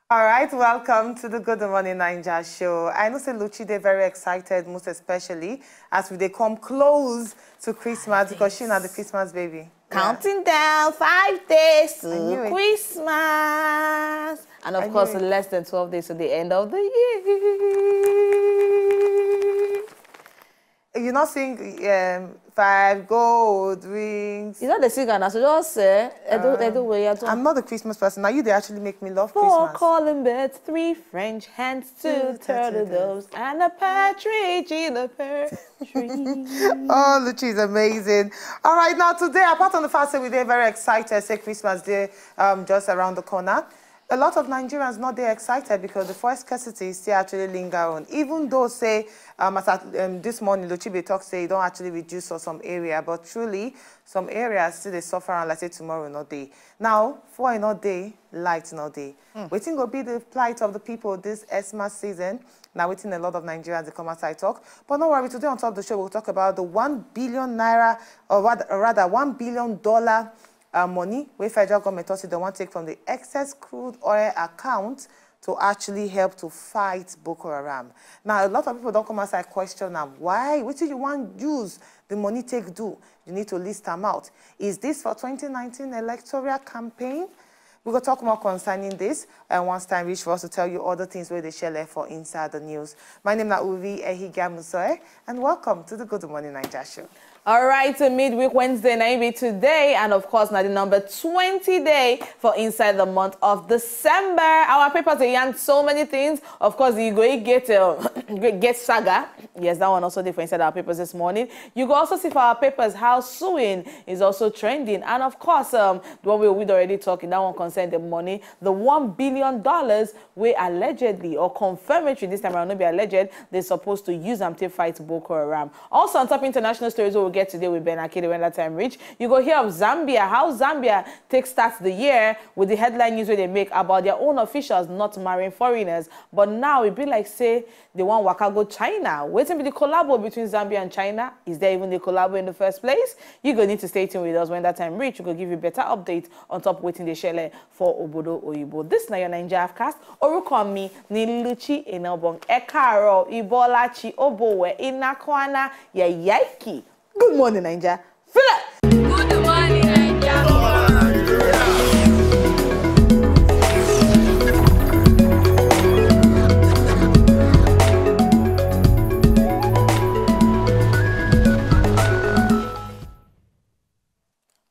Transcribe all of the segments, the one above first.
All right, welcome to the Good Morning Naija show. I know say Luchi, they're very excited, most especially as they come close to Christmas because she's not the Christmas baby. Counting down 5 days to Christmas. And of course, less than 12 days to the end of the year. You're not singing 5 gold rings. You know the singer now, so just say, I'm not a Christmas person. Now they actually make me love 4 Christmas. 4 calling birds, 3 French hens, 2 turtle doves, and a partridge in a pear tree. Oh, Luchi is amazing. All right, now today, apart from the fact that we're very excited, say Christmas Day just around the corner, a lot of Nigerians not there excited because the fuel scarcity still actually linger on. Even though, say, this morning, Luchibe talk say it don't actually reduce for some area, but truly, some areas still they suffer and let's say tomorrow not day. Now, fuel not day, light not day. Waiting will be the plight of the people this Xmas season. Now, waiting a lot of Nigerians to come outside talk. But no worry, today on top of the show, we'll talk about the 1 billion naira, or rather $1 billion money where federal government also they want to take from the excess crude oil account to actually help to fight Boko Haram. Now, a lot of people don't come outside question now, why? What do you want to use the money take do? You need to list them out. Is this for 2019 electoral campaign? We're going to talk more concerning this, and once time reach for us to tell you all the things where they share for inside the news. My name is Uvi Ehigamusoe, and welcome to the Good Morning Naija show. All right, to midweek Wednesday, maybe today, and of course, now the number 20 day for inside the month of December. Our papers they yarn so many things. Of course, you go get saga. Yes, that one also there for inside our papers this morning. You go also see for our papers how suing is also trending, and of course, the one we'd already talking that one concerned the money, the $1 billion we allegedly or confirmatory this time around, not be alleged, they're supposed to use them to fight Boko Haram. Also on top international stories, we'll get today with Ben Akede when that time reach. You go hear of Zambia, how Zambia starts the year with the headline news where they make about their own officials not marrying foreigners. But now it be like say they want waka go China. Waiting for the collabo between Zambia and China. Is there even the collabo in the first place? You go need to stay tuned with us when that time reach. We go give you better update on top waiting the share for Obodo Oyibo. This now your Nigeria cast. Orukomi ni Luchi Enobong Ekaro Ibolachi Obowe Inakwana Yaiki. Good morning, Naija. Feel it. Good morning, Naija.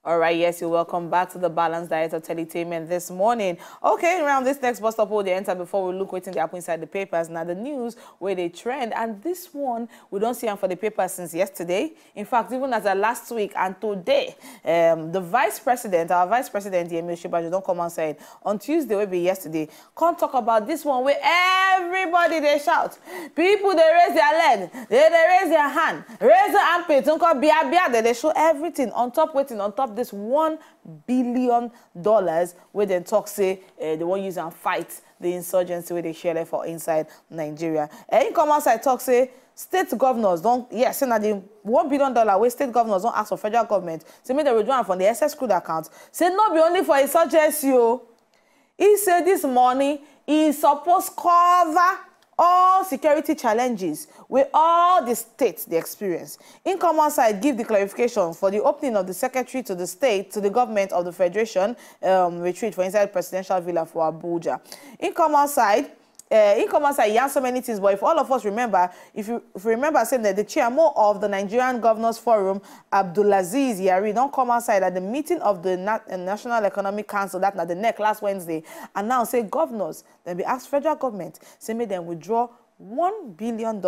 All right, yes, you're welcome back to the Balanced Diet of Teletainment this morning. Okay, around this next bus stop, they enter before we look what's happening inside the papers. Now, the news where they trend, and this one, we don't see them for the papers since yesterday. In fact, even as of last week and today, the vice president, our vice president, Yemi Osinbajo, don't come outside. On Tuesday, will be yesterday, can't talk about this one where everybody, they shout. People, they raise their leg, they raise their hand, raise their armpit, they show everything on top, waiting on top this $1 billion where they talk say they won't use and fight the insurgency where they share for inside Nigeria. And come outside talk say state governors don't say now the $1 billion where state governors don't ask for federal government. Say make they withdraw from the SS crude account. Say not be only for insurgency. He said this money is supposed to cover all security challenges with all the states they experience. In common side, give the clarification for the opening of the secretary to the state, to the government of the federation retreat for inside presidential villa for Abuja. In common side, he has so many things, but if all of us remember, if you remember saying that the chairman of the Nigerian Governors Forum, Abdulaziz Yari, don't come outside at the meeting of the National Economic Council, that the NEC last Wednesday, and now say governors, then be asked federal government, say may them withdraw $1 billion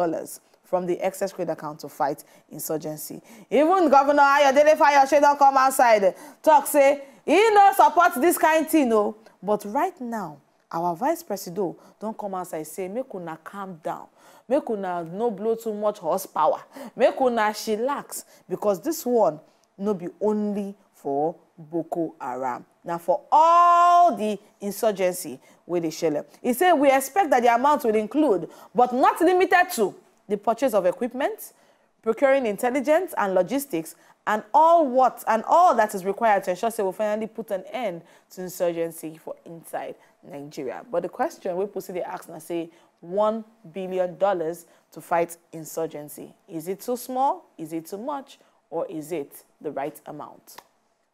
from the excess credit account to fight insurgency. Even Governor Ayodele Fayose don't come outside, talk say, he no support this kind of thing, no. But right now, our vice president don't come outside say, make una calm down. Make una no blow too much horsepower. Make una chillax. Because this one no be only for Boko Haram. Now for all the insurgency where they share. He said, we expect that the amount will include, but not limited to, the purchase of equipment, procuring intelligence and logistics, and all that is required to ensure say we finally put an end to insurgency for inside Nigeria. But the question we put they ask now say $1 billion to fight insurgency. Is it too small? Is it too much? Or is it the right amount?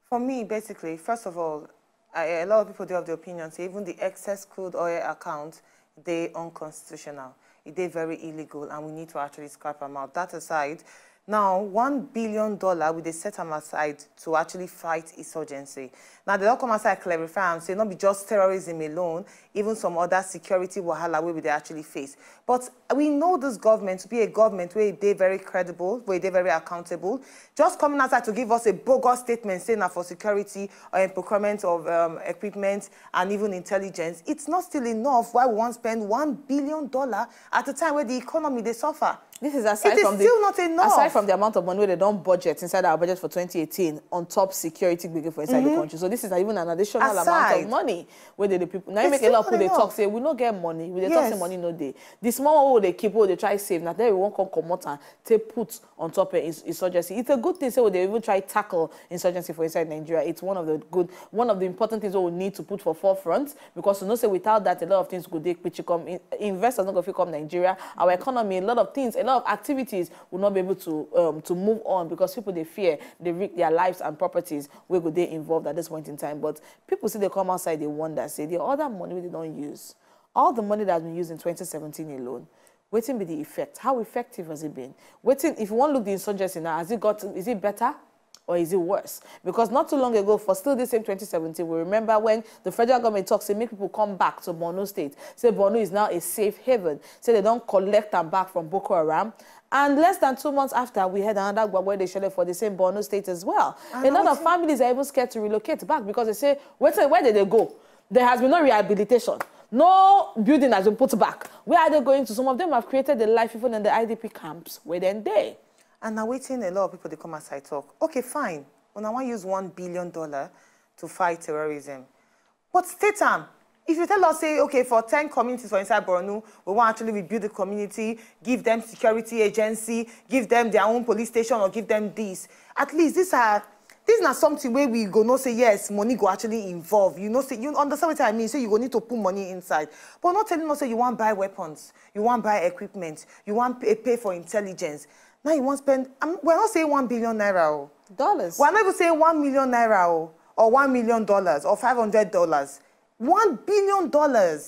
For me, basically, first of all, a lot of people do have the opinion say even the excess crude oil account, they unconstitutional. They're very illegal, and we need to actually scrap them out. That aside, now $1 billion with a set them aside to actually fight insurgency. Now they don't come aside clarify and say not be just terrorism alone, even some other security wahala where they actually face. But we know this government to be a government where they're very credible, where they're very accountable. Just coming outside to give us a bogus statement saying that for security or in procurement of equipment and even intelligence, it's not still enough. Why we want to spend $1 billion at a time where the economy they suffer? This is aside from still not enough. Aside from the amount of money they don't budget inside our budget for 2018 on top security for inside the country. So this is even an additional amount of money where the people now you make a lot of people they talk say we don't get money, we talk say money no day. The small one they keep they try save now they won't come out and take put on top of insurgency. It's a good thing so they even try tackle insurgency for inside Nigeria. It's one of the important things we need to put for forefront because you know say without that a lot of things could they which come investors not going to come Nigeria, our economy, a lot of things, a lot of activities will not be able to move on because people they fear they risk their lives and properties where could they involved at this point in time. But people see they come outside they wonder say the other money they don't use, all the money that has been used in 2017 alone, waiting be the effect, how effective has it been? Waiting if you want to look the insurgency now, is it better or is it worse? Because not too long ago, for still the same 2017, we remember when the federal government talks, say make people come back to Borno State. Say Borno is now a safe haven. Say they don't collect them back from Boko Haram. And less than 2 months after, we had another where they shelled for the same Borno State as well. A lot of families are even scared to relocate back because they say, where did they go? There has been no rehabilitation. No building has been put back. Where are they going to? Some of them have created a life even in the IDP camps where they're there. And now waiting a lot of people, they come outside talk. Okay, fine. When I want to use $1 billion to fight terrorism. But state them. If you tell us, say, okay, for 10 communities for inside Borno, we want to actually rebuild the community, give them security agency, give them their own police station, or give them this. At least this is not something where we go no say yes, money go actually involve. You know, say you understand what I mean. Say you go need to put money inside, but not telling us say you want to buy weapons, you want to buy equipment, you want to pay for intelligence. Now you want to spend. We're not saying $1 billion naira. Dollars. We're not even saying $1 million naira or $1 million or $500. $1 billion.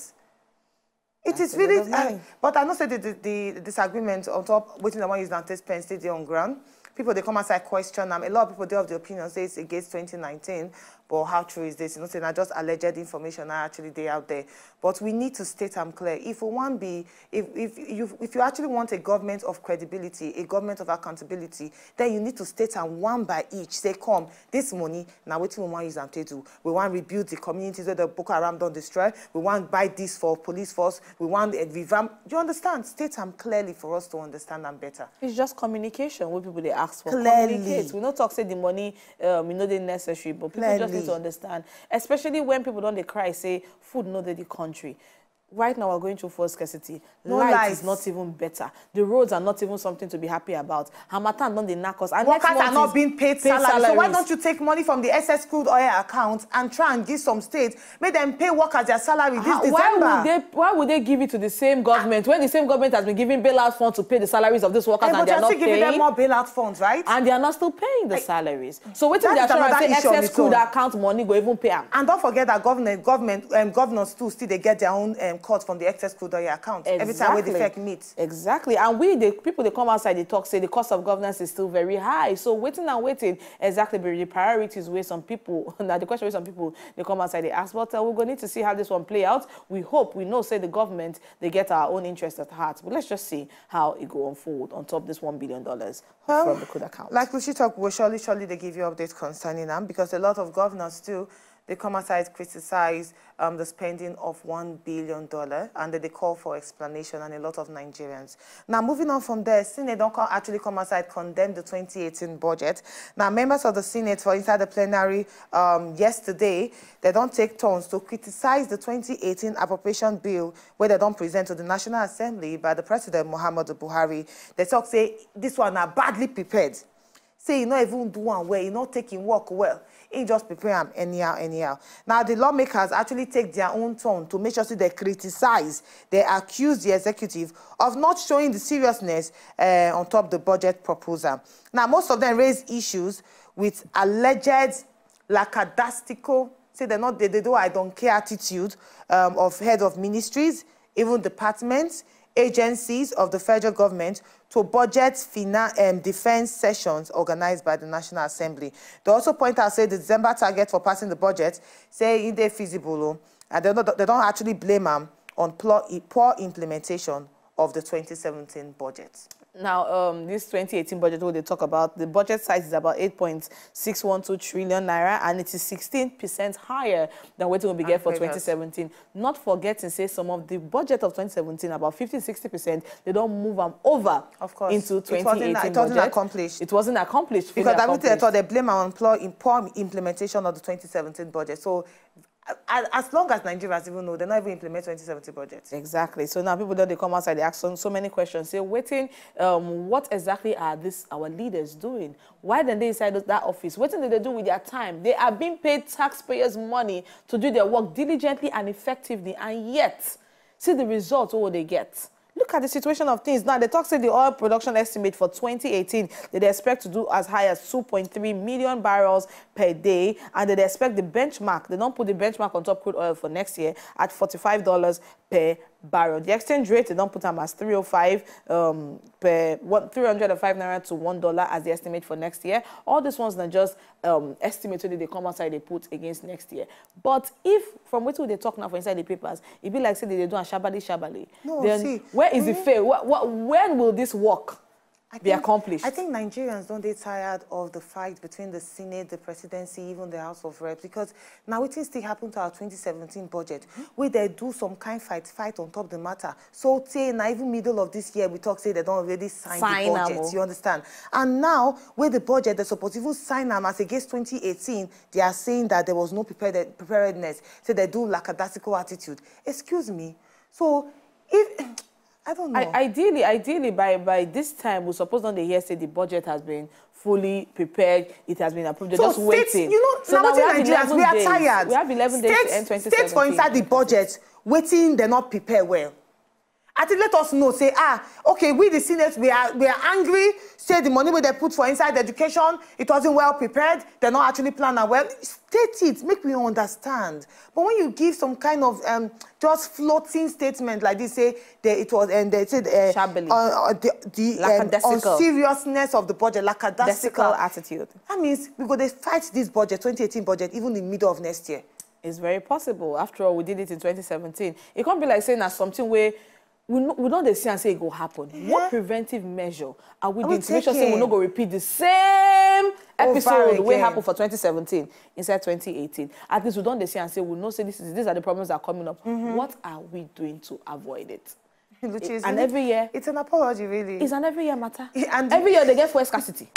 It is really. But I know say the disagreement on top waiting the one used and test pen stay on ground. People they come outside question them. A lot of people they have the opinion say it's against 2019. But how true is this? You know, saying not just alleged information are actually they out there. But we need to state them clear. If we want if you actually want a government of credibility, a government of accountability, then you need to state them one by each. Say, come, this money, now what we want use and to do. We want to rebuild the communities where the Boko Haram don't destroy. We want to buy this for police force. We want to revamp. Do you understand? State them clearly for us to understand them better. It's just communication. What people they ask for. Clearly. Communicate. We not talk say the money, you know, they're necessary, but people clearly. Just need to understand, especially when people don't they cry, say food not the country. Right now we're going through food scarcity. Light is not even better. The roads are not even something to be happy about. Hamatan don't they knock us. And workers are not being paid salaries. So why don't you take money from the excess crude oil account and try and give some states, make them pay workers their salary this December? Why would they give it to the same government when the same government has been giving bailout funds to pay the salaries of these workers and they are not paying? But you're still giving them more bailout funds, right? And they are not still paying the salaries. So wait till the assurance say excess crude account money go even pay them. And don't forget that governors too still they get their own cut from the excess crude oil account every time where they fake meat. Exactly. And the people they come outside they talk say the cost of governance is still very high. So waiting exactly be the priorities where some people now the question where some people they come outside they ask, but we're going to need to see how this one play out. We know say the government they get our own interest at heart. But let's just see how it go unfold on top of this $1 billion from the crude account. Like Lucy talk, will surely they give you updates concerning them because a lot of governors too they come outside criticize the spending of $1 billion and they call for explanation and a lot of Nigerians. Now, moving on from there, Senate don't actually come outside condemn the 2018 budget. Now, members of the Senate for inside the plenary yesterday, they don't take turns to criticize the 2018 appropriation bill where they don't present to the National Assembly by the President Muhammadu Buhari. They talk say this one are badly prepared. say he not even do one well, he not taking work well. He just prepare him anyhow. Now, the lawmakers actually take their own turn to make sure they criticize, they accuse the executive of not showing the seriousness on top of the budget proposal. Now, most of them raise issues with alleged lackadaisical, say they do I don't care attitude of head of ministries, even departments, agencies of the federal government to budget defense sessions organized by the National Assembly. They also point out, say, the December target for passing the budget, say, it is feasible, and they don't actually blame them on poor implementation of the 2017 budget. Now, this 2018 budget, what they talk about, the budget size is about 8.612 trillion naira, and it is 16% higher than what it will be get for 2017. Not forgetting, say, some of the budget of 2017, about 50–60%, they don't move them over into 2018 budget. It wasn't accomplished. It wasn't accomplished. Because everything they thought they blame on poor implementation of the 2017 budget. So, as long as Nigerians even know, they're not even implement 2070 budget. Exactly. So now people they come outside, they ask so many questions. Say, waiting, what exactly are our leaders doing? Why then they inside that office? What did they do with their time? They are being paid taxpayers' money to do their work diligently and effectively, and yet, see the results, what will they get? Look at the situation of things. Now, they talk say the oil production estimate for 2018, they expect to do as high as 2.3 million barrels per day, and they expect the benchmark, they don't put the benchmark on top crude oil for next year, at $45 per barrel. The exchange rate, they don't put them as 305 305 naira to $1 as the estimate for next year. All these ones are just estimates so they come outside, they put against next year. But if from what they talk now for inside the papers, it be like say they do a shabali. No, then see, where is the fail? When will this work be accomplished? I think Nigerians don't get tired of the fight between the Senate, the presidency, even the House of Reps, because now it still happened to our 2017 budget, where they do some kind fight on top of the matter. So say now even middle of this year, we talk say they don't already sign the budget. You understand? And now with the budget, they're supposed to even sign them as against 2018. They are saying that there was no preparedness. So they do lackadaisical attitude. Excuse me. So if I don't know. Ideally, by this time, we're supposed to hear say the budget has been fully prepared, it has been approved. They're just waiting. You know, so now we are tired. We have 11 days to end 2017. States for inside the budget, waiting, they're not prepared well. I think let us know, say, okay, we the Senate, we are angry, say the money where they put for inside education, it wasn't well prepared, they're not actually planning well. State it, make me understand. But when you give some kind of just floating statement like this, say it was, and they said the unseriousness of the budget, lackadaisical attitude. That means we're going to fight this budget, 2018 budget, even in the middle of next year. It's very possible. After all, we did it in 2017. It can't be like saying that something where we don't see and say it will happen. Yeah. What preventive measure are we doing to make sure we're not going to repeat the same episode way happened for 2017 inside 2018? At least we don't see and say we know say these are the problems that are coming up. What are we doing to avoid it? And every year it's an apology, really. It's an every year matter. And every year they get fuel scarcity.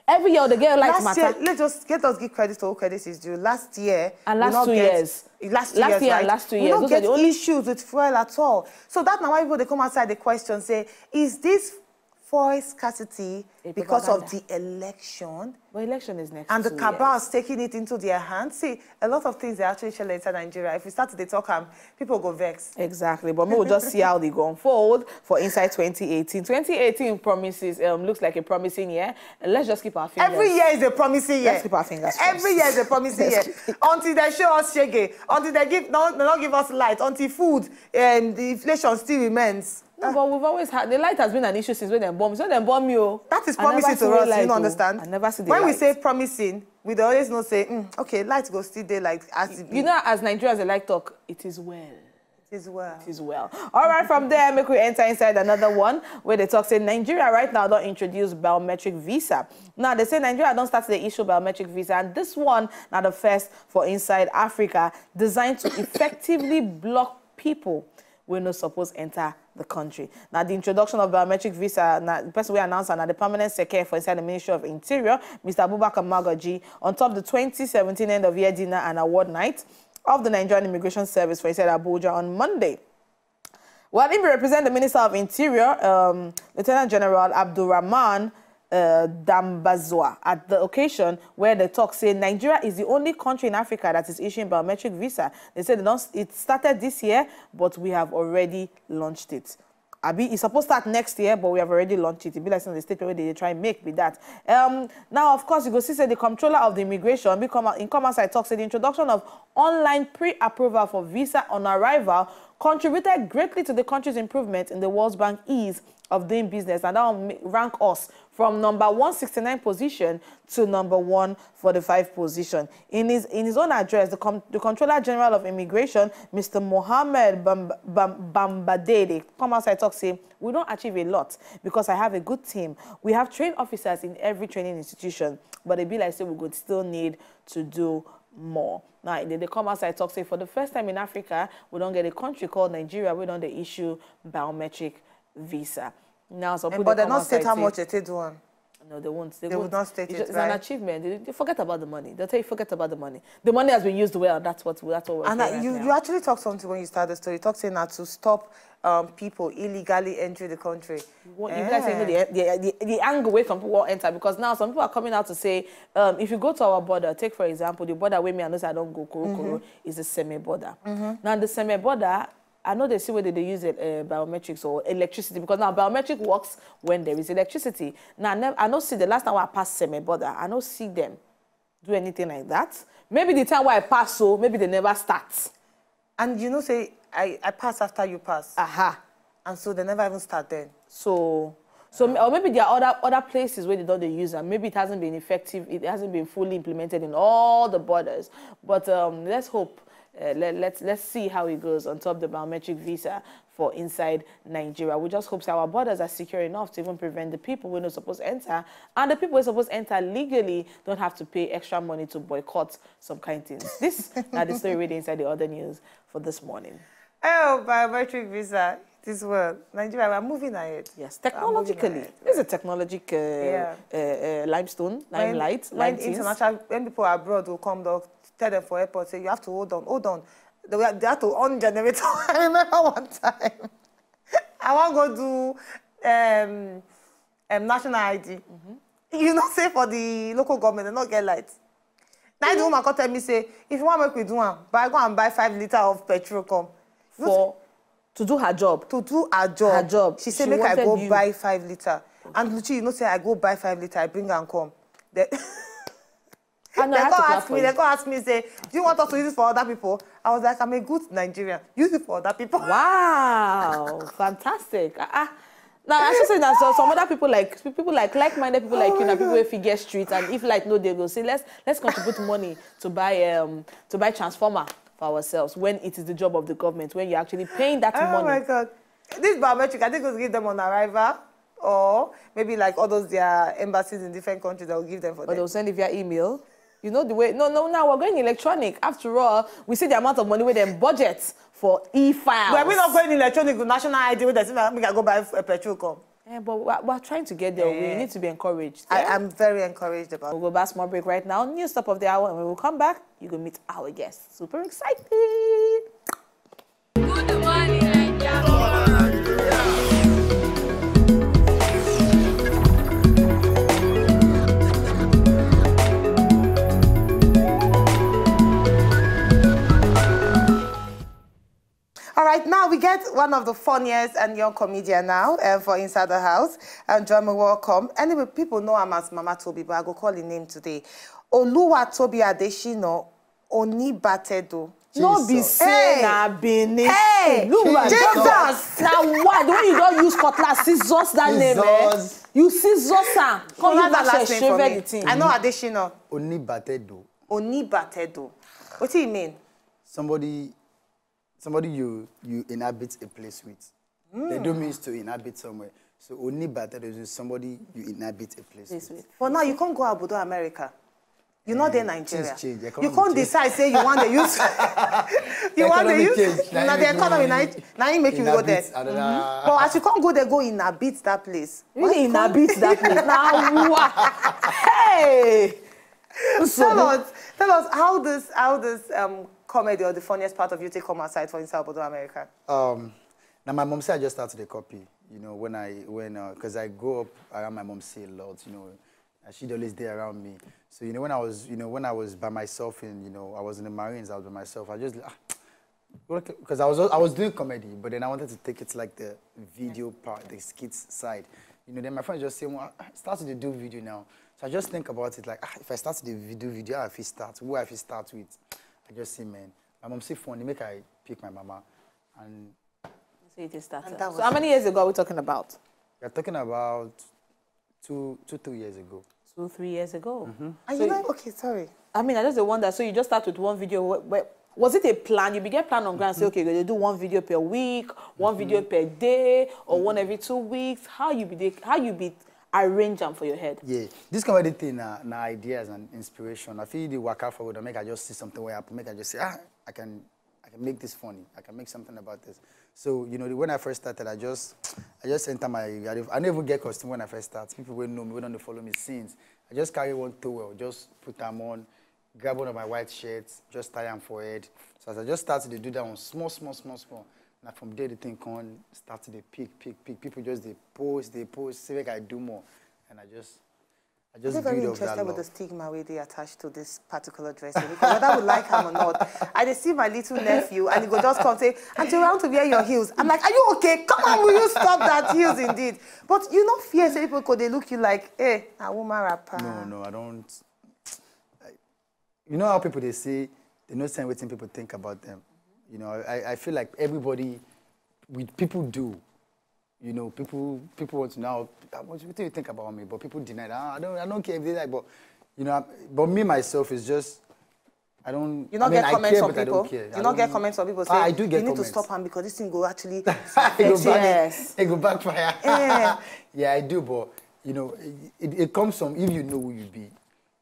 Every year they get light matter. Let us give credit to all credit is due. Last year and last 2 years. Last year and last 2 years. We don't get issues with fuel at all. So that's now why people they come outside the question say, is this fuel scarcity because of the election? Well, election is next. And the cabals taking it into their hands. See, a lot of things they actually shell inside Nigeria. If we start to talk, people go vex. Exactly. But we'll just see how they go unfold for inside 2018. 2018 promises looks like a promising year. Let's just keep our fingers. Every year is a promising year. Let's keep our fingers crossed. Every year is a promising year. Until they show us shege, until they don't give us light, until food, the inflation still remains. No, but we've always had, the light has been an issue since when they bomb. So they bomb you. That is promising to us, you don't understand? I never see the when we say promising, we always know say, okay, light go still there like as it be. You know, as Nigerians, they like talk, it is well. It is well. It is well. All right, from there, make we enter inside another one where they talk, say Nigeria right now don't introduce biometric visa. Now, they say Nigeria don't start to issue biometric visa, and this one, now the first for inside Africa, designed to effectively block people we're not supposed to enter the country. Now, the introduction of biometric visa, now, the person we announced, now the permanent secretary for inside the Ministry of Interior, Mr. Abubakar Magaji, on top of the 2017 end-of-year dinner and award night of the Nigerian Immigration Service for inside Abuja on Monday. Well, he represent the Minister of Interior, Lieutenant General Abdulrahman Dambazwa at the occasion where the talk say Nigeria is the only country in Africa that is issuing biometric visa. They said it started this year, but we have already launched it. It's supposed to start next year, but we have already launched it. It be like some of the statement where they try and make with that. Now, of course, you go see say the comptroller of the immigration in Commerce I talk say the introduction of online pre-approval for visa on arrival contributed greatly to the country's improvement in the World Bank ease of doing business, and that will rank us from number 169 position to number 145 position. In his own address, the Controller General of Immigration, Mr. Mohammed Bambadede, come outside talk say, we don't achieve a lot because I have a good team. We have trained officers in every training institution, but they be like say we would still need to do more. Now, they come outside talk say, for the first time in Africa, we don't get a country called Nigeria, we don't issue biometric visa. Now, so but they not state how much they do one. No, they won't. They would not state it, It's an achievement. They forget about the money. They'll tell you, forget about the money. The money has been used well. That's what we're saying. And you actually talked something when you started the story. You talked saying that to stop people illegally entering the country. You guys say the angle way some people won't enter, because now some people are coming out to say, if you go to our border, take for example the border where me and I don't go Koro is a semi-border. Now the semi-border, I know they see whether they use biometrics or electricity, because now biometric works when there is electricity. Now, I don't see the last time I passed semi-border, I don't see them do anything like that. Maybe the time where I pass, so maybe they never start. And you know, say, I pass after you pass. Aha. And so they never even start then. So or maybe there are other places where they don't use them. Maybe it hasn't been effective, it hasn't been fully implemented in all the borders. But let's hope. Let's see how it goes on top of the biometric visa for inside Nigeria. We just hope that our borders are secure enough to even prevent the people who are not supposed to enter, and the people who are supposed to enter legally don't have to pay extra money to boycott some kind of things. This now the story reading inside the other news for this morning. Oh, biometric visa. This world, Nigeria, we're moving ahead. Yes, technologically. This is a technologic limelight. When people abroad will come, they'll tell them for airport, say, you have to hold on. They have to on generator. I remember one time, I want to go do national ID. You know, say for the local government, they not get lights. Now the woman come tell me, say, if you want to make we do one, go and buy 5 liters of petrol, come. To do her job. To do her job. She said, make I go buy 5 liters. And Luchi, you know, say, I go buy 5 liters, I bring her and come. They go ask me, say, do you want us to use it for other people? I was like, I'm a good Nigerian. Use it for other people. Wow. Fantastic. Now, I should say that some other people like-minded people like you, now people who figure street, and if like no, they go say, let's contribute money to buy transformer for ourselves, when it is the job of the government, when you're actually paying that money. Oh my God. This biometric, I think we'll give them on arrival, or maybe like all those their embassies in different countries, they'll give them for them. Or they'll send it via email. You know the way, no, now we're going electronic. After all, we see the amount of money with them budgets for e-files. Well, we're not going electronic with national ID, with we can go buy a petrol com. Yeah, but we're trying to get there. We need to be encouraged. Yeah? I am very encouraged about it. We'll go back small break right now. News stop of the hour, and when we will come back, you can meet our guests. Super excited. Good morning, Nigeria. All right, now we get one of the funniest and young comedian now for Inside the House. And join me, welcome. Anyway, people know him as Mama Tobi, but I go call his name today. Tobi Adeshino Onibatedo. No be say na Benin. Hey, Jesus! Now why? The way you don't use cutlass, scissors that name, eh? You scissors, sir. Come use that last name for me. I know Adeshino. Onibatedo. Onibatedo. What do you mean? Somebody you inhabit a place with. They don't mean to inhabit somewhere. So Onibatedo is somebody you inhabit a place with. But now you can't go Abudo, America. You're not there, Nigeria. You can't decide, say you want to use. You want to use. Now the economy, now you make you go there. But as you can't go there, go inhabit that place. Really inhabit that place? Now what? Hey! Tell us how this comedy or the funniest part of you take come outside for Inside Abudo, America. Now my mom said I just started a copy. You know, because I grew up around my mom a lot, you know, and she'd always there around me. So, you know, when I was by myself and, you know, I was in the Marines, I was by myself, I just, because I was doing comedy, but then I wanted to take it to like the video part, the skits side. You know, then my friends just say, well, I started to do video now. So I just think about it like, if I start to do video, how if it start? Who if it start with? I just say, man, my mom say funny, make I pick my mama. And so you just started. So how many years ago are we talking about? We're talking about 2, 3 years ago. 2, 3 years ago. And So you know, okay, sorry. I mean, I just wonder, so you just start with one video. Was it a plan? You began plan on ground, say, okay, you're going to do 1 video per week, 1 video per day, or 1 every 2 weeks? How you be arrange them for your head? Yeah, this comedy thing, ideas and inspiration. I feel the work out forward, make I just see something where I make I just say, I can make this funny. I can make something about this. So, you know, when I first started, I just enter I never get costume when I first start. People will know me, don't follow me since. I just carry one towel, just put them on, grab one of my white shirts, just tie them for head. So as I just started to do that one, small. Now from there, the thing can start to pick. People just they post, say like I do more, and I just I'm very build up that interested with love. the stigma where they attach to this particular dress. Because whether I would like him or not, I just see my little nephew and he go just come say, Auntie, I want to wear your heels. I'm like, are you okay? Come on, will you stop that heels indeed? But you know, fear say people could they look you like, hey, a woman rapper. No, I don't. You know how people they say they know saying what people think about them. You know, I feel like everybody, people do. You know, people want to know what do you think about me, but people deny that. I don't care if they like, but you know, but me myself is just I don't. You not get comments from people. You not get comments from people saying I do get you need comments. to stop him because this thing go actually it go backfire. Yeah, I do, but you know, it comes from if you know who you be.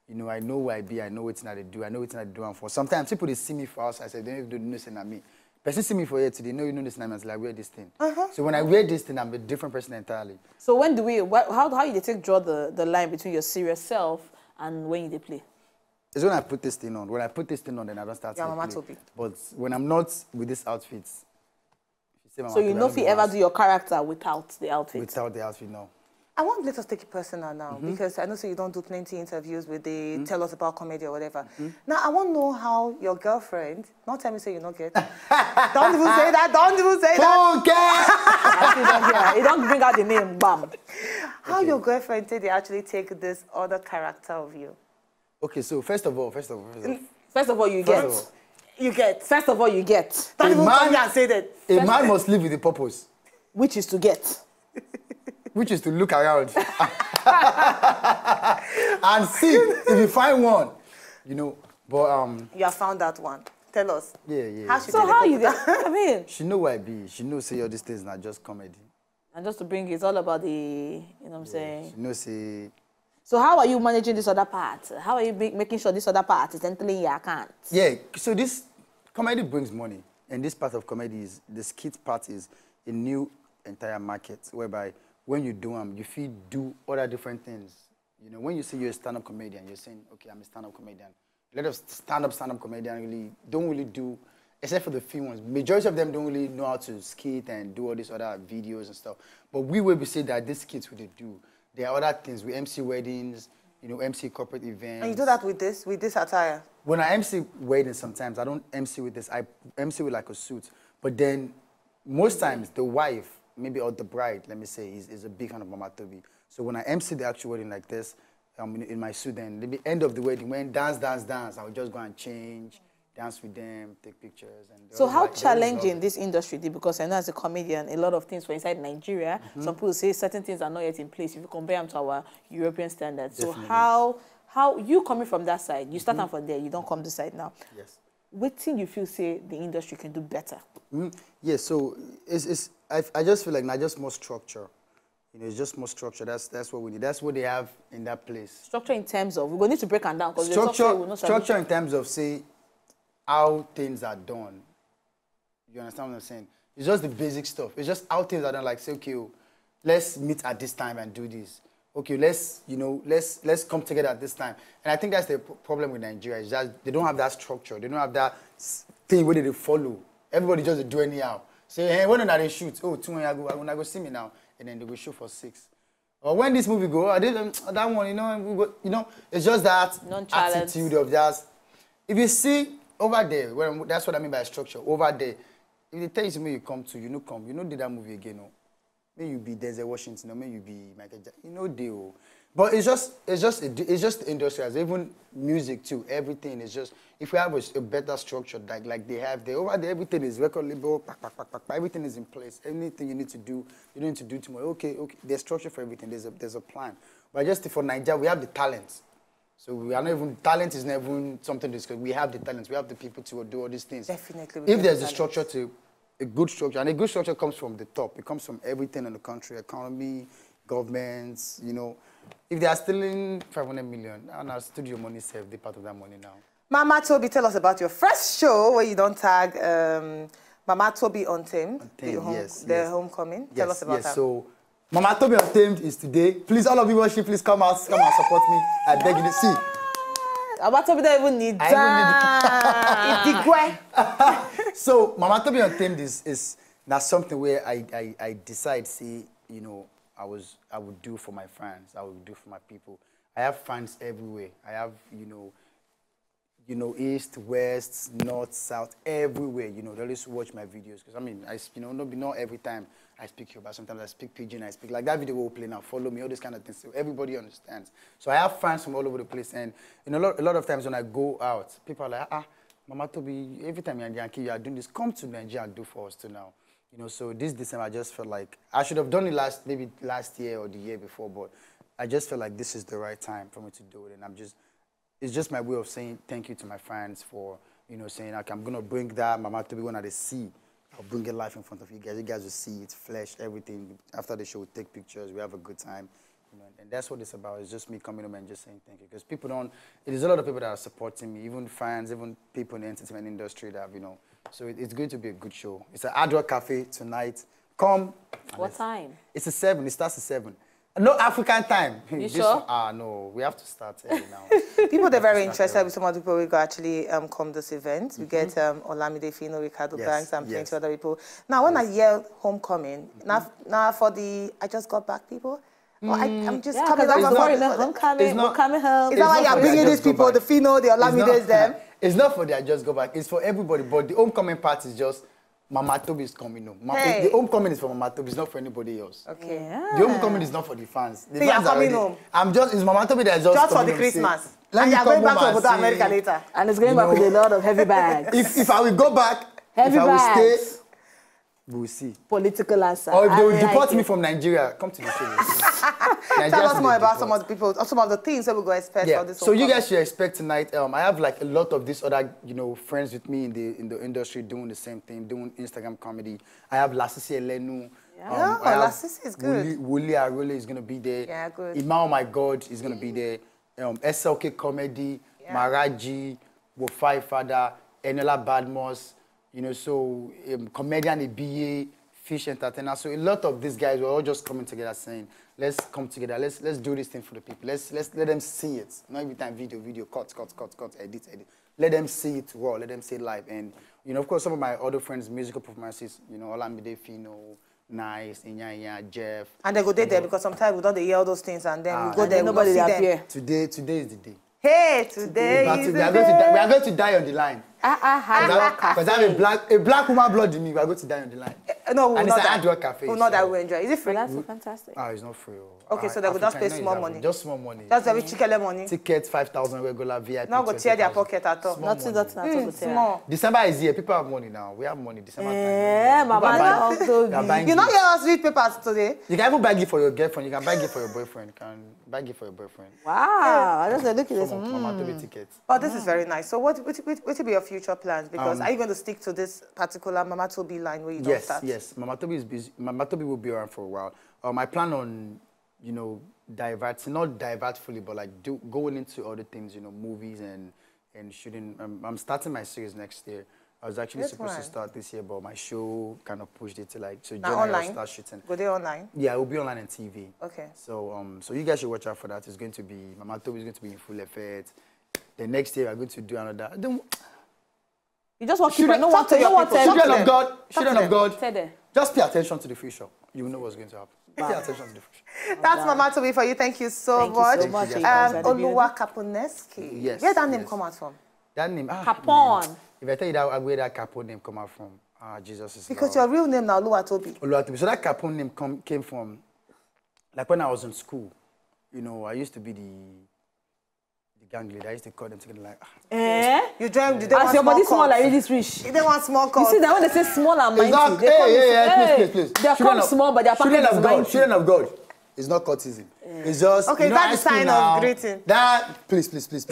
You know, I know who I be. I know what I do. I know what I do. And for sometimes people they see me for outside. I say they don't even know saying me. Person see me for here today. You know this name. I like wear this thing. So when I wear this thing, I'm a different person entirely. So when do we? How you draw the line between your serious self and when you play? It's when I put this thing on. When I put this thing on, then I don't start. Yeah, to Mama play. Tobi. But when I'm not with this outfit, so you know if you ever do your character without the outfit. Without the outfit, no. I want let us take it personal now because I know so you don't do plenty interviews where they tell us about comedy or whatever. Now I want to know how your girlfriend, not tell me say you not get. Don't even say that. Don't even say that. You don't bring out the name, bam. How your girlfriend did they actually take this other character of you? Okay, so first of all, you get. You get. First of all, you get. Don't even come here and say that. A man must live with a purpose. Which is to get. Which is to look around and see if you find one, you know. But you have found that one. Tell us. Yeah. How you get? I mean, she know who I be. She knows say all these things not just comedy. And just to bring it's all about the, you know what I'm saying. She knows say. So how are you managing this other part? How are you making sure this other part is entering your account? Yeah. So this comedy brings money, and this part of comedy is the skit part is a new entire market whereby. When you do them, you feel do other different things. You know, when you say you're a stand-up comedian, you're saying, okay, I'm a stand-up comedian. A lot of stand-up comedian don't really do, except for the few ones. Majority of them don't really know how to skit and do all these other videos and stuff. But we will say that these skits we do. There are other things. We MC weddings, you know, MC corporate events. And you do that with this attire? When I MC weddings, sometimes I don't MC with this. I MC with like a suit. But then most times the wife, maybe or the bride, let me say, is a big fan of Mama Tobi. So when I MC the actual wedding like this, in my suit, then at the end of the wedding, when dance, I would just go and change, dance with them, take pictures. And so how challenging this industry is? Because I know as a comedian, a lot of things for inside Nigeria, some people say certain things are not yet in place if you compare them to our European standards. Definitely. So how you coming from that side, you start out from there, you don't come this side now. Yes. What thing you feel say the industry can do better? Yeah, so I just feel like not just more structure. You know, it's just more structure. That's what we need. That's what they have in that place. Structure in terms of, we're going to need to break them down. Structure in terms of, say, how things are done. You understand what I'm saying? It's just the basic stuff. It's just how things are done. Like, say, okay, let's meet at this time and do this. Okay, let's come together at this time. And I think that's the problem with Nigeria, is that they don't have that structure. They don't have that thing where they follow. Everybody just do anyhow. Say, hey, when are they shoot? Oh, 2 years ago, I go see me now. and then they will show for 6. Or when this movie go, I did that one, it's just that attitude of just. If you see over there, that's what I mean by structure. Over there, if they tell you something you come to, you know come, you know do that movie again, no. May you be Denzel Washington, or may you be Michael Jackson, you know deal. But it's just the industry, as even music too. Everything is just, if we have a better structure like they have there, over there everything is record label, everything is in place. Anything you need to do, you don't need to do tomorrow. Okay, there's structure for everything. There's a plan. But just for Nigeria, we have the talent. So we are not even, talent is not even something to discuss. We have the talent. We have the people to do all these things. Definitely. If there's a structure a good structure, and a good structure comes from the top. It comes from everything in the country, economy, governments, If they are stealing 500 million, and our studio money save, they part of that money now. Mama Tobi, tell us about your first show where you don't tag Mama Tobi Untamed, the homecoming. Tell us about that. So Mama Tobi Untamed is today. Please, all of you watching, please come and support me. I beg you to see. Mama Tobi don't even need that. So Mama Tobi Untamed is not something where I decide, see, I would do for my fans. I would do for my people. I have fans everywhere. I have, east, west, north, south, everywhere. They always watch my videos because I mean, not every time I speak Yoruba. Sometimes I speak Pidgin. I speak like that video will play now. Follow me, all these kind of things. So everybody understands. So I have fans from all over the place, and a lot of times when I go out, people are like, Mama Tobi, every time you're in Yankee, you are doing this. Come to Nigeria and do for us too now. So this December, I just felt like I should have done it maybe last year or the year before, but I just felt like this is the right time for me to do it, and it's just my way of saying thank you to my fans for, saying, okay, I'm gonna bring that Mama Tobi when I see. I'll bring it live in front of you guys. You guys will see it, flesh, everything. After the show, we take pictures, we have a good time. And that's what it's about. It's just me coming home and just saying thank you. Because there's a lot of people that are supporting me, even fans, even people in the entertainment industry that, So it's going to be a good show. It's an Hard Rock Cafe tonight. Come. What time? It's at 7. It starts at 7. No African time. You sure? No. We have to start early now. People, they're very interested with some of the people who go actually come this event. We get Olamide Fino, Ricardo Banks, and plenty other people. Now, when I yell homecoming, now for the I just got back people, I'm just coming back from homecoming. We're coming home. Is that why you're bringing these people, the Fino, the Olamides, them? It's not for the I just go back. It's for everybody. But the homecoming part is just Mama Tobi is coming home. The homecoming is for Mama Tobi. It's not for anybody else. Okay. Yeah. The homecoming is not for the fans. The so fans you're coming home. It's Mama Tobi that is just for the Christmas. And you're going back to America later. And it's going back with a lot of heavy bags. If I will go back, heavy if I will bags. stay, we'll see. Political answer. Or if they will deport me from Nigeria, come to the show. Tell us more about some of the people, some of the things that we're going to expect for this. So you guys should expect tonight. I have like a lot of these other, friends with me in the industry doing the same thing, doing Instagram comedy. I have Lasisi Elenu. Lasisi is good. Wuli Arole is gonna be there. Yeah, good. Ima, oh my God, is gonna be there. SLK Comedy, Maraji, Wofai Father, Enola Badmos. Comedian ABA, Fish Entertainer. So a lot of these guys were all just coming together saying, let's come together, let's do this thing for the people. Let's let them see it. Not every time video, cut, edit. Let them see it raw, let them see it live. And of course some of my other friends' musical performances, Olamide Fino, Nice, Inya, Jeff. And they go there because sometimes we don't hear all those things and then we go there, nobody appear. Today is the day. Hey, today is the day. We are going to die on the line. Because I have a black woman blood in me. We are going to die on the line. No, we will not Hard Rock Cafe. We will not that we enjoy. Is it free? That's fantastic. It's not free. Okay, so they will just pay small money. Just small money. That's very chicken money. Tickets 5,000 regular VIP. Not go tear their pocket at all. Not small. December is here. People have money now. We have money. December time. Mama. You know your read papers today. You can even buy gift for your girlfriend. You can buy gift for your boyfriend. You can buy gift for your boyfriend. Wow. I just look at this. Mama Tobi tickets. But this is very nice. So what will be your future plans? Because are you going to stick to this particular Mama Tobi line where you don't start? Yes. Mama Tobi is busy. Mama Tobi will be around for a while. I plan on, not divert fully, but like going into other things, movies and shooting. I'm starting my series next year. I was actually supposed to start this year, but my show kind of pushed it to January I'll start shooting. Go there online? Yeah, it will be online and TV. Okay. So you guys should watch out for that. It's going to be, Mama Tobi is going to be in full effect. The next year we're going to do another. You just want to keep Children of God, just pay attention to the future. You will know what's going to happen. Pay attention to the fashion. That's Mama Tobi for you. Thank you so Thank you much. so much. Oluwa Kaponeski. Yes. Where that name come out from? That name, Capone. Man. If I tell you that where that Capone name come out from, Jesus is Because Lord. your real name now Oluwa Tobi. Oluwa Tobi. So that Capone name came from, like when I was in school, you know, I used to be the gang leader. I used to call them together like, You joined, did they As want your body small small like cups? this rich. They want small You cups. see that when they say small and mighty, not, they come please. They come small, but their package is mighty. Children of God. It's not courtism. It's just, Okay, you know, that's the high school sign now, of greeting. That, please. Please. Please.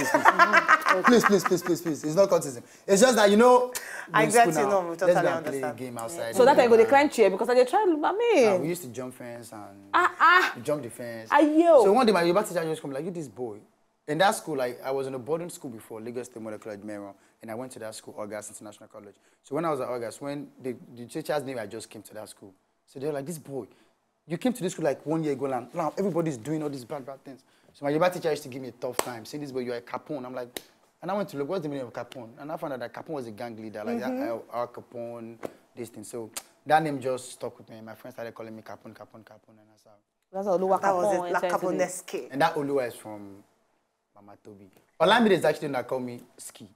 It's not courtism. It's just that, you know, I in get school you, now, no, we totally let's go and understand. play a game outside. So that I go the climb chair because I dey try to, I We used to jump fence and we jump the fence. Ayo. So one day my Yoruba teacher just come like, you this boy. In that school, like I was in a boarding school before, Lagos State Model College, Mero, and I went to that school, August International College. So when I was at August, when the teachers knew I just came to that school, so they were like, this boy, you came to this school like 1 year ago, and now everybody's doing all these bad things. So my Yoruba teacher used to give me a tough time, saying this boy, you're a Capone. I'm like, and I went to look, what's the meaning of Capone? And I found out that Capone was a gang leader, like that, Al Capone, this thing. So that name just stuck with me. My friends started calling me Capone, and that's how. That's Oluwa That was it, Capone. like Kaponeski. And that Oluwa is from Mama Tobi. Olamide is actually not call me Ski.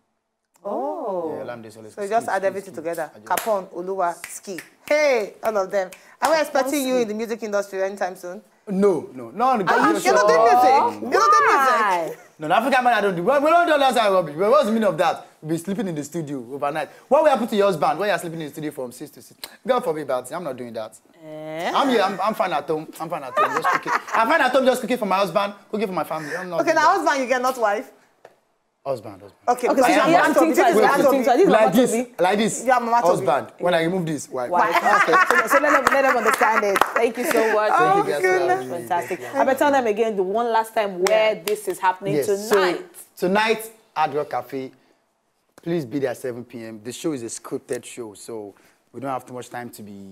Oh. Yeah, Olamide is always So you just add everything together. Capone, Oluwa, Ski. Hey, all of them. Are we expecting you in the music industry anytime soon? No. You're not doing music. You're not doing music. No, the African man I don't do. We don't do that rubbish. But what's the meaning of that? We'll be sleeping in the studio overnight. What will happen to your husband when you're sleeping in the studio from 6 to 6? God forbid that. I'm not doing that. I'm here. I'm fine at home. I'm fine at home. Just cooking. I'm fine at home just cooking for my husband, cooking for my family. I'm not Okay, now husband, you get not wife. Husband. Okay, Okay, so because he has things like this. Like this. Yeah, Mama Tobi. Husband. When I remove this, wife. So let them understand it. Thank you so much. Thank you guys for having me. Fantastic. I better tell them again the one last time where this is happening tonight. So, tonight, Hard Rock Cafe. Please be there at 7 p.m. The show is a scripted show, so we don't have too much time to be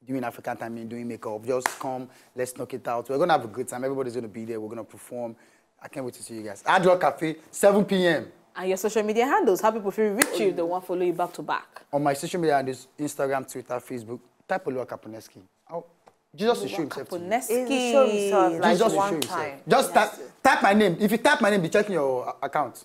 doing African timing, doing makeup. Just come, let's knock it out. We're going to have a good time. Everybody's going to be there. We're going to perform. I can't wait to see you guys. Hard Rock Cafe, 7 p.m. And your social media handles, how people feel reach you, they want to follow you back to back. On my social media handles, Instagram, Twitter, Facebook, type Oluwa Kaponeski. Jesus will show himself to you. He show himself like Jesus will show one himself. time. Just type my name. If you type my name, be checking your account.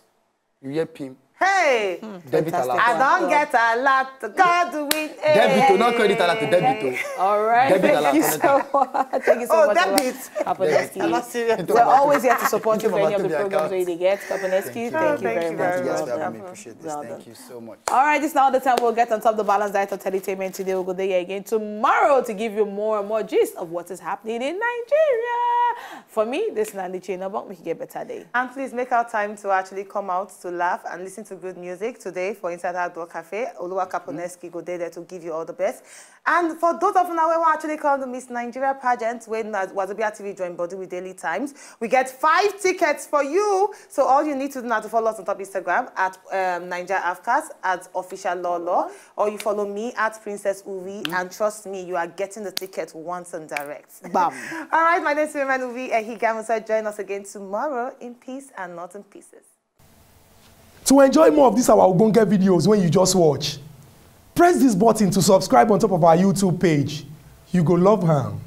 You hear PIM. Hey, Debit alert. I don't get a lot to God do it. Debit, not credit alert, to debit. All right. Debit Thank you so much. Thank you so much. Debit. Kaponeski. I'm not serious. We're always here to support you for any of the Thank you. programs that you get. Kaponeski, thank you very much. Thank you guys for Well having me. done. Appreciate this. Well Thank done. you so much. All right, this is now the time we'll get on top of the Balance Diet of Entertainment. Today we'll go there again tomorrow to give you more and more gist of what is happening in Nigeria. For me, this is Nandi Chinabong. We can get better day. And please make our time to actually come out to laugh and listen to good music today for Inside Outdoor Cafe. Oluwa Kaponeski go there to give you all the best. And for those of you now who actually call the Miss Nigeria pageant, when Wazobia TV join body with Daily Times, we get 5 tickets for you. So all you need to do now to follow us on top Instagram at Nigeria Afcas at Official Law, or you follow me at Princess Uvi, and trust me, you are getting the ticket once and direct. Bam. All right, my name is Women Uvi Ehigamusa. Join us again tomorrow in peace and not in pieces. To enjoy more of these our Ogbonge videos when you just watch, press this button to subscribe on top of our YouTube page. You go love am.